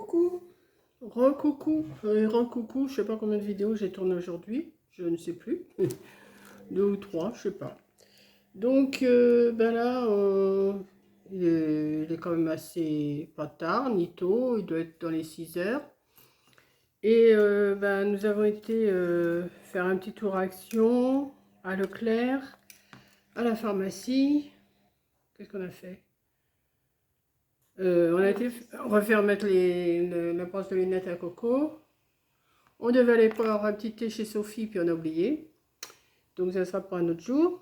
Coucou, re-coucou, je sais pas combien de vidéos j'ai tourné aujourd'hui, je ne sais plus, deux ou trois, je sais pas. Donc ben là, il est quand même assez pas tard, ni tôt, il doit être dans les 6 heures. Et ben, nous avons été faire un petit tour Action, à Leclerc, à la pharmacie. Qu'est-ce qu'on a fait? On a été refaire mettre la brosse de lunettes à Coco. On devait aller prendre un petit thé chez Sophie, puis on a oublié. Donc ça sera pour un autre jour.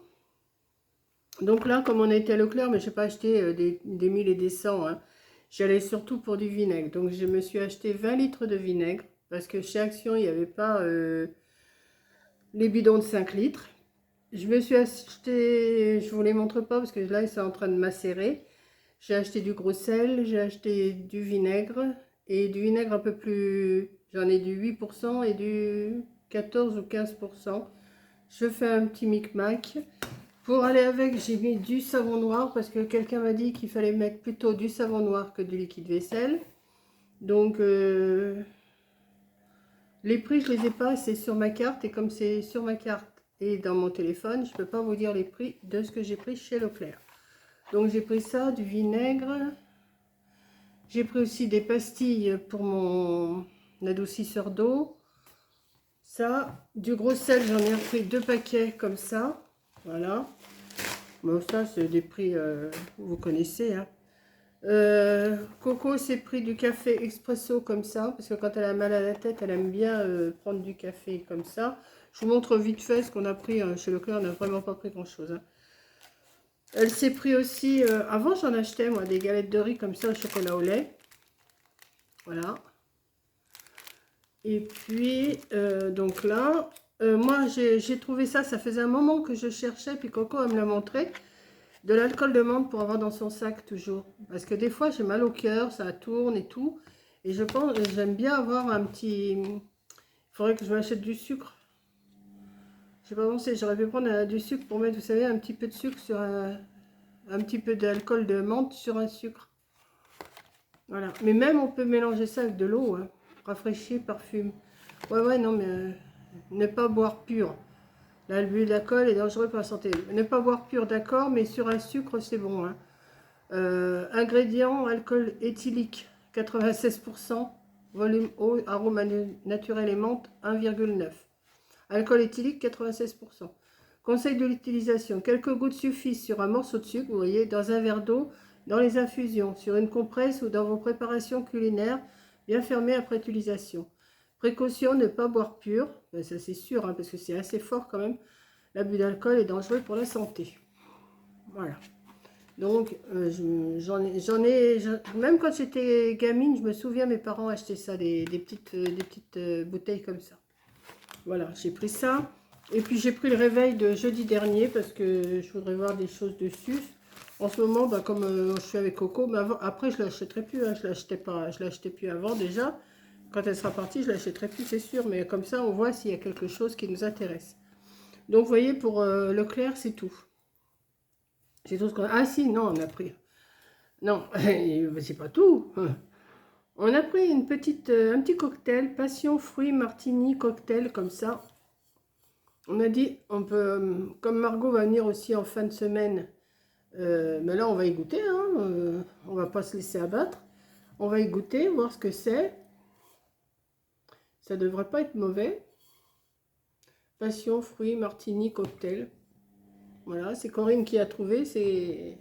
Donc là, comme on a été à Leclerc, mais je n'ai pas acheté des 1000 et des 100. Hein. J'allais surtout pour du vinaigre. Donc je me suis acheté 20 litres de vinaigre. Parce que chez Action, il n'y avait pas les bidons de 5 litres. Je me suis acheté, je ne vous les montre pas parce que là, c'est en train de macérer. J'ai acheté du gros sel, j'ai acheté du vinaigre. Et du vinaigre un peu plus... J'en ai du 8% et du 14 ou 15%. Je fais un petit micmac. Pour aller avec, j'ai mis du savon noir parce que quelqu'un m'a dit qu'il fallait mettre plutôt du savon noir que du liquide vaisselle. Donc, les prix, je les ai pas, c'est sur ma carte. Et comme c'est sur ma carte et dans mon téléphone, je ne peux pas vous dire les prix de ce que j'ai pris chez Leclerc. Donc, j'ai pris ça, du vinaigre. J'ai pris aussi des pastilles pour mon adoucisseur d'eau. Ça, du gros sel, j'en ai repris 2 paquets comme ça. Voilà. Bon, ça, c'est des prix, vous connaissez. Hein. Coco s'est pris du café expresso comme ça, parce que quand elle a mal à la tête, elle aime bien prendre du café comme ça. Je vous montre vite fait ce qu'on a pris chez Leclerc, on n'a vraiment pas pris grand-chose. Hein. Elle s'est pris aussi, avant j'en achetais moi, des galettes de riz comme ça au chocolat au lait. Voilà. Et puis, donc là, moi j'ai trouvé ça, ça faisait un moment que je cherchais, puis Coco elle me l'a montré. De l'alcool de menthe pour avoir dans son sac toujours. Parce que des fois j'ai mal au cœur, ça tourne et tout. Et je pense, j'aime bien avoir un petit... Il faudrait que je m'achète du sucre. Je sais pas pensé, j'aurais pu prendre du sucre pour mettre, vous savez, un petit peu de sucre sur un petit peu d'alcool de menthe sur un sucre. Voilà. Mais même on peut mélanger ça avec de l'eau. Hein. Rafraîchir, parfume. Ouais, non, mais ne pas boire pur. L'abus d'alcool est dangereux pour la santé. Ne pas boire pur, d'accord, mais sur un sucre, c'est bon. Hein. Ingrédients, alcool éthylique 96%, volume eau, arôme naturel et menthe 1,9. Alcool éthylique 96%. Conseil de l'utilisation, quelques gouttes suffisent sur un morceau de sucre, vous voyez, dans un verre d'eau, dans les infusions, sur une compresse ou dans vos préparations culinaires, bien fermées après utilisation. Précaution, ne pas boire pur, ben ça c'est sûr, hein, parce que c'est assez fort quand même. L'abus d'alcool est dangereux pour la santé. Voilà. Donc, même quand j'étais gamine, je me souviens, mes parents achetaient ça, des petites bouteilles comme ça. Voilà, j'ai pris ça. Et puis, j'ai pris le réveil de jeudi dernier parce que je voudrais voir des choses dessus. En ce moment, bah, comme je suis avec Coco, mais après, je ne l'achèterai plus. Hein, je ne l'achetais plus avant déjà. Quand elle sera partie, je ne l'achèterai plus, c'est sûr. Mais comme ça, on voit s'il y a quelque chose qui nous intéresse. Donc, vous voyez, pour Leclerc, c'est tout. C'est tout ce qu'on a. Ah si, non, on a pris. Non, c'est pas tout. On a pris un petit cocktail, passion, fruits, martini, cocktail, comme ça. On a dit, on peut, comme Margot va venir aussi en fin de semaine, mais là on va y goûter, hein, on va pas se laisser abattre. On va y goûter, voir ce que c'est. Ça devrait pas être mauvais. Passion, fruits, martini, cocktail. Voilà, c'est Corinne qui a trouvé, c'est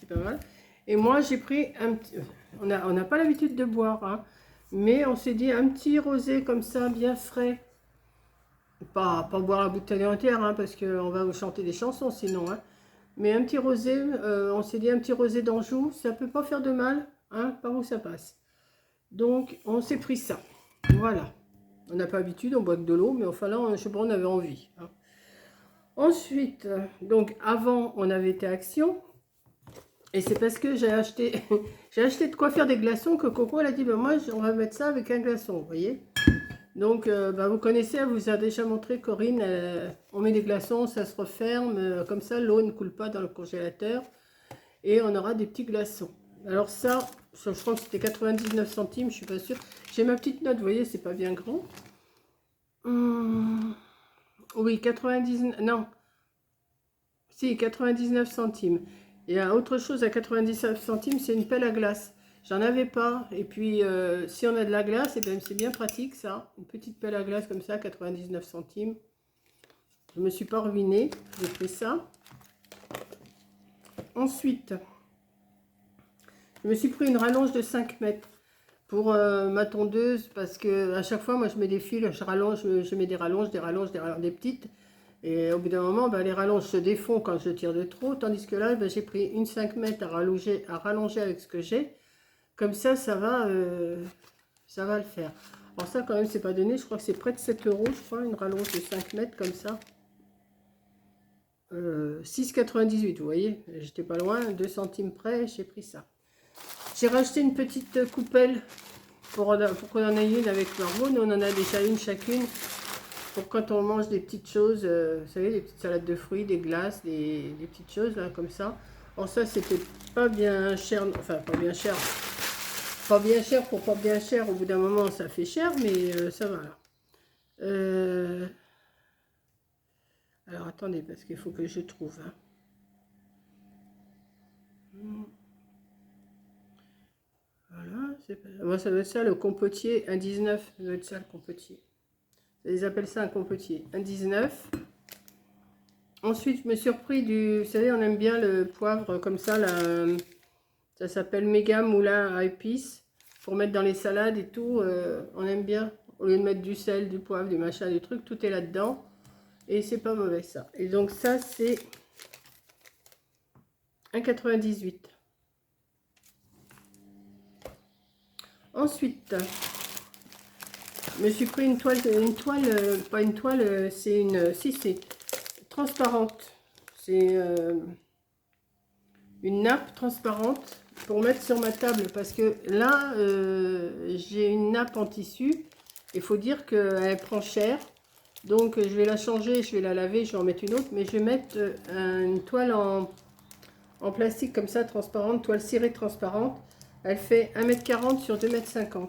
pas mal. Et moi, j'ai pris un petit... On n'a pas l'habitude de boire, hein, mais on s'est dit un petit rosé comme ça, bien frais. Pas boire la bouteille entière, hein, parce qu'on va vous chanter des chansons sinon. Hein. Mais un petit rosé, on s'est dit un petit rosé d'Anjou, ça peut pas faire de mal, hein, par où ça passe. Donc, on s'est pris ça. Voilà. On n'a pas l'habitude, on boit que de l'eau, mais enfin là, je sais pas, on avait envie. Hein. Ensuite, donc avant, on avait été à Action. Et c'est parce que j'ai acheté, j'ai acheté de quoi faire des glaçons que Coco elle a dit, ben moi on va mettre ça avec un glaçon, vous voyez. Donc ben vous connaissez, elle vous a déjà montré, Corinne, on met des glaçons, ça se referme, comme ça l'eau ne coule pas dans le congélateur. Et on aura des petits glaçons. Alors ça, je crois que c'était 99 centimes, je suis pas sûre. J'ai ma petite note, vous voyez, c'est pas bien grand. Oui, 99, non. Si, 99 centimes. Il y a autre chose à 99 centimes, c'est une pelle à glace. J'en avais pas. Et puis, si on a de la glace, eh ben, c'est bien pratique ça. Une petite pelle à glace comme ça, 99 centimes. Je me suis pas ruinée. J'ai pris ça. Ensuite, je me suis pris une rallonge de 5 mètres pour ma tondeuse. Parce que à chaque fois, moi, je mets des fils, je rallonge, je mets des rallonges, des petites. Et au bout d'un moment, ben, les rallonges se défont quand je tire de trop. Tandis que là, ben, j'ai pris une 5 mètres à rallonger avec ce que j'ai. Comme ça va le faire. Alors ça, quand même, c'est pas donné. Je crois que c'est près de 7 euros, je crois, une rallonge de 5 mètres comme ça. 6,98, vous voyez. J'étais pas loin, 2 centimes près, j'ai pris ça. J'ai racheté une petite coupelle pour qu'on en ait une avec Margot. Nous, on en a déjà une chacune. Pour quand on mange des petites choses, vous savez, des petites salades de fruits, des glaces, des petites choses là, comme ça. Alors ça, c'était pas bien cher, enfin pas bien cher. Pas bien cher pour pas bien cher, au bout d'un moment ça fait cher, mais ça va là. Alors attendez, parce qu'il faut que je trouve. Hein. Voilà, moi ça doit être ça le compotier, 1,19, ça doit être ça le compotier. Ils appellent ça un compotier, 1,19. Ensuite, je me suis repris du, vous savez, on aime bien le poivre comme ça, là, ça s'appelle Méga Moulin à épices, pour mettre dans les salades et tout, on aime bien. Au lieu de mettre du sel, du poivre, du machin, du truc, tout est là-dedans. Et c'est pas mauvais ça. Et donc ça, c'est 1,98. Ensuite, je me suis pris une toile, pas une toile, c'est une, si c'est transparente. C'est une nappe transparente pour mettre sur ma table parce que là, j'ai une nappe en tissu. Il faut dire qu'elle prend cher. Donc je vais la changer, je vais la laver, je vais en mettre une autre. Mais je vais mettre une toile en plastique comme ça, transparente, toile cirée transparente. Elle fait 1,40 m sur 2,50 m.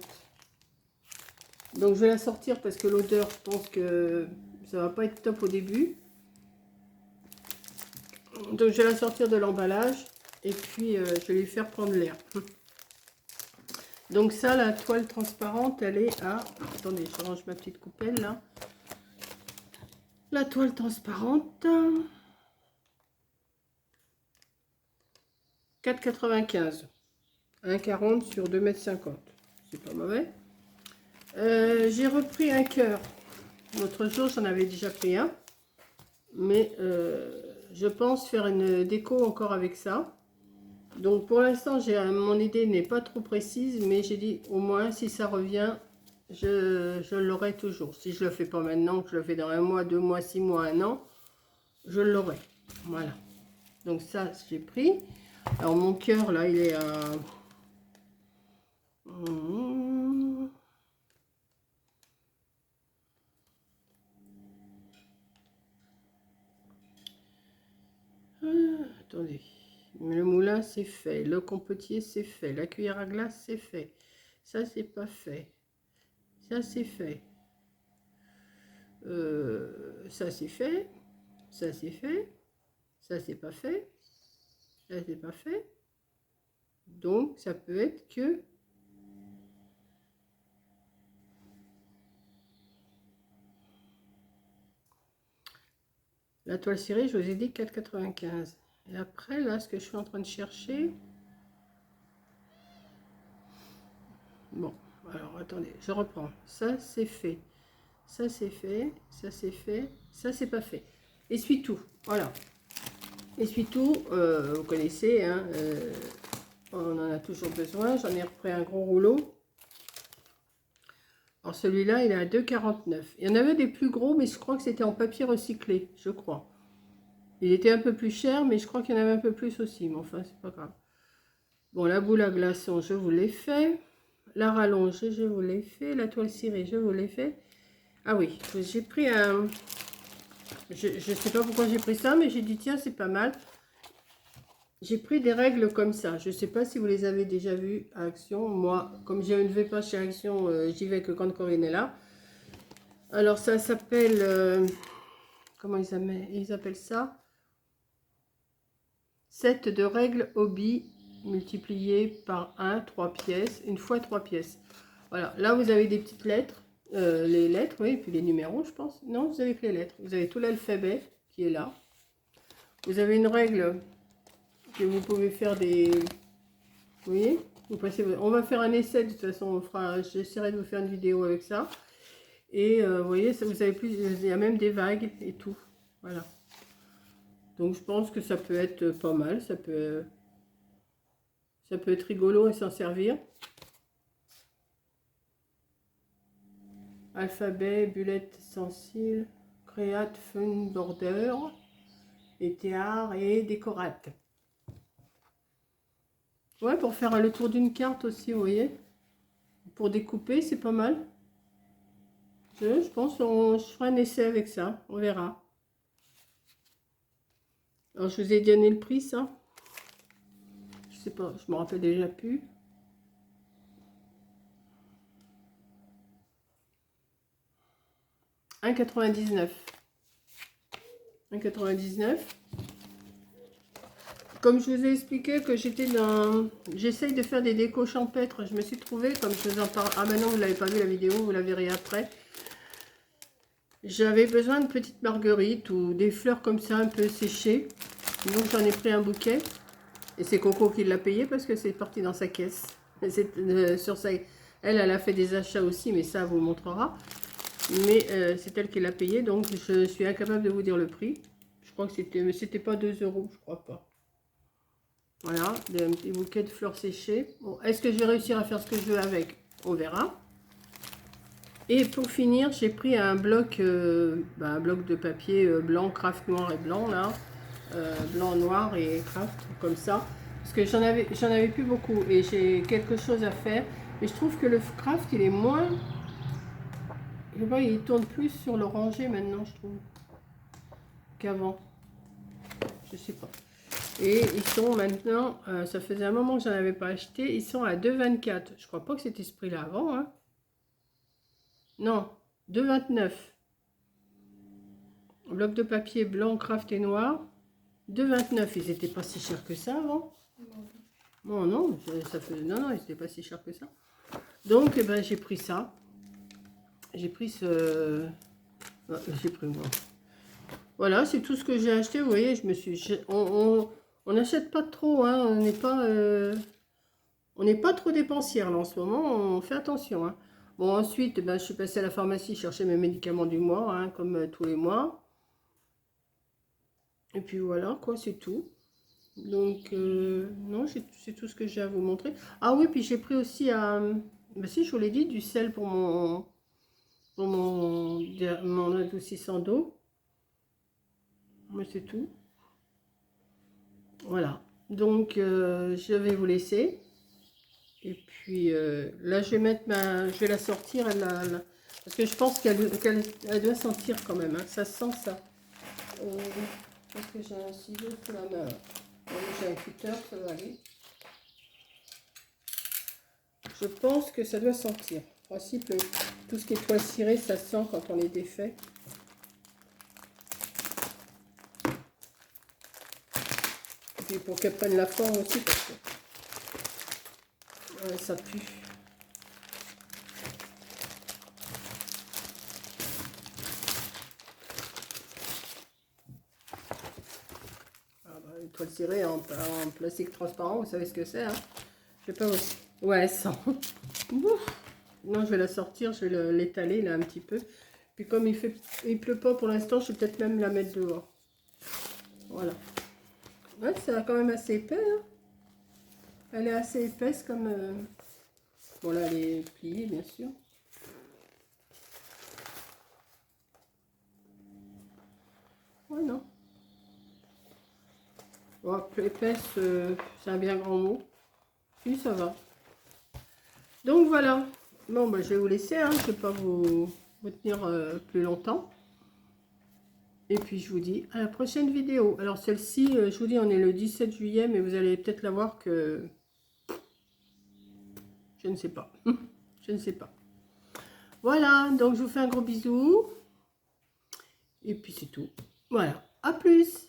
Donc je vais la sortir parce que l'odeur, je pense que ça va pas être top au début. Donc je vais la sortir de l'emballage et puis je vais lui faire prendre l'air. Donc ça, la toile transparente, elle est à... Attendez, je range ma petite coupelle là. La toile transparente, 4,95. 1,40 sur 2,50 m. C'est pas mauvais. J'ai repris un cœur. L'autre jour, j'en avais déjà pris un. Mais je pense faire une déco encore avec ça. Donc pour l'instant, mon idée n'est pas trop précise. Mais j'ai dit au moins si ça revient, je l'aurai toujours. Si je le fais pas maintenant, que je le fais dans 1 mois, 2 mois, 6 mois, 1 an, je l'aurai. Voilà. Donc ça, j'ai pris. Alors mon cœur, là, il est à... attendez. Le moulin, c'est fait. Le compotier, c'est fait. La cuillère à glace, c'est fait. Ça, c'est pas fait. Ça, c'est fait. Ça, c'est fait. Ça, c'est fait. Ça, c'est pas fait. Ça, c'est pas fait. Donc, ça peut être que... La toile cirée, je vous ai dit 4,95. Et après, là, ce que je suis en train de chercher... Bon, alors, attendez, je reprends. Ça, c'est fait. Ça, c'est fait. Ça, c'est fait. Ça, c'est pas fait. Essuie-tout. Voilà. Essuie-tout, vous connaissez, hein, on en a toujours besoin. J'en ai repris un gros rouleau. Alors celui-là, il est à 2,49. Il y en avait des plus gros, mais je crois que c'était en papier recyclé, je crois. Il était un peu plus cher, mais je crois qu'il y en avait un peu plus aussi. Mais enfin, c'est pas grave. Bon, la boule à glaçons, je vous l'ai fait. La rallonge, je vous l'ai fait. La toile cirée, je vous l'ai fait. Ah oui, j'ai pris un... Je ne sais pas pourquoi j'ai pris ça, mais j'ai dit, tiens, c'est pas mal. j'ai pris des règles comme ça. Je ne sais pas si vous les avez déjà vues à Action. Moi, comme je ne vais pas chez Action, j'y vais que quand Corinne est là. Alors, ça s'appelle... comment ils appellent ça? Set de règles hobby multiplié par 1, 3 pièces, une fois 3 pièces. Voilà, là vous avez des petites lettres, les lettres, oui, et puis les numéros, je pense. Non, vous avez que les lettres. Vous avez tout l'alphabet qui est là. Vous avez une règle que vous pouvez faire des... Vous voyez, vous passez... On va faire un essai, de toute façon, j'essaierai de vous faire une vidéo avec ça. Et vous voyez, ça, vous avez plus... Il y a même des vagues et tout. Voilà. Donc je pense que ça peut être pas mal, ça peut être rigolo à s'en servir. Alphabet, bullet, stencil, créate, fun, border, et théâtre et décorate. Ouais, pour faire le tour d'une carte aussi, vous voyez. Pour découper, c'est pas mal. Je pense qu'on fera un essai avec ça, on verra. Alors je vous ai donné le prix, ça. Je sais pas, je me rappelle déjà plus. $1,99. 1,99. Comme je vous ai expliqué que j'étais dans... J'essaye de faire des décos champêtres. Je me suis trouvée, comme je vous en parle... Ah, maintenant, vous ne l'avez pas vu la vidéo, vous la verrez après. J'avais besoin de petites marguerites ou des fleurs comme ça, un peu séchées. Donc, j'en ai pris un bouquet. Et c'est Coco qui l'a payé parce que c'est parti dans sa caisse. Sur sa... Elle a fait des achats aussi, mais ça, vous montrera. Mais c'est elle qui l'a payé, donc je suis incapable de vous dire le prix. Je crois que c'était pas 2 €, je crois pas. Voilà, un petit bouquet de fleurs séchées. Bon, est-ce que je vais réussir à faire ce que je veux avec? On verra. Et pour finir, j'ai pris un bloc de papier blanc, craft noir et blanc, là. Blanc, noir et craft, comme ça. Parce que j'en avais plus beaucoup et j'ai quelque chose à faire. Et je trouve que le craft, il est moins... Je vois, il tourne plus sur l'orangé maintenant, je trouve, qu'avant. Je sais pas. Et ils sont maintenant, ça faisait un moment que j'en avais pas acheté, ils sont à 2,24. Je crois pas que c'était ce prix-là avant, hein. Non, 2,29. Bloc de papier blanc, craft et noir. 2,29. Ils étaient pas si chers que ça avant. Bon, non, ça faisait... Non, ils étaient pas si chers que ça. Donc, eh ben, j'ai pris ça. J'ai pris ce... J'ai pris moi. Voilà, c'est tout ce que j'ai acheté. Vous voyez, je me suis... On n'achète pas trop, hein. On n'est pas trop dépensière là en ce moment. On fait attention, hein. Bon, ensuite, ben, je suis passée à la pharmacie chercher mes médicaments du mois, hein, comme tous les mois. Et puis voilà, quoi, c'est tout. Donc, non, c'est tout ce que j'ai à vous montrer. Ah oui, puis j'ai pris aussi, ben si, je vous l'ai dit, du sel pour mon adoucissant d'eau. Mais c'est tout. Voilà. Donc, je vais vous laisser. Et puis, là, je vais la sortir. Parce que je pense qu'elle doit sentir quand même, hein. Ça sent ça. Parce que j'ai un ciseau sous la main. J'ai un cutter, ça va aller. Je pense que ça doit sentir. En principe, tout ce qui est toile cirée, ça sent quand on les défait. Et puis pour qu'elle prenne la forme aussi, parce que ouais, ça pue. Ah bah, une toile cirée en plastique transparent, vous savez ce que c'est, hein? Je sais pas aussi. Ouais, elle sent. Non, je vais la sortir, je vais l'étaler là un petit peu. Puis comme il pleut pas pour l'instant, je vais peut-être même la mettre dehors. Voilà. Ouais, c'est quand même assez épais, hein. Elle est assez épaisse comme... Bon là, elle est pliée, bien sûr. Ouais, non. Bon, épaisse, c'est un bien grand mot. Puis ça va. Donc voilà. Bon, bah, je vais vous laisser, hein. Je ne vais pas vous tenir plus longtemps. Et puis je vous dis à la prochaine vidéo. Alors celle-ci, je vous dis, on est le 17 juillet, mais vous allez peut-être la voir que... Je ne sais pas. Je ne sais pas. Voilà, donc je vous fais un gros bisou. Et puis c'est tout. Voilà, à plus.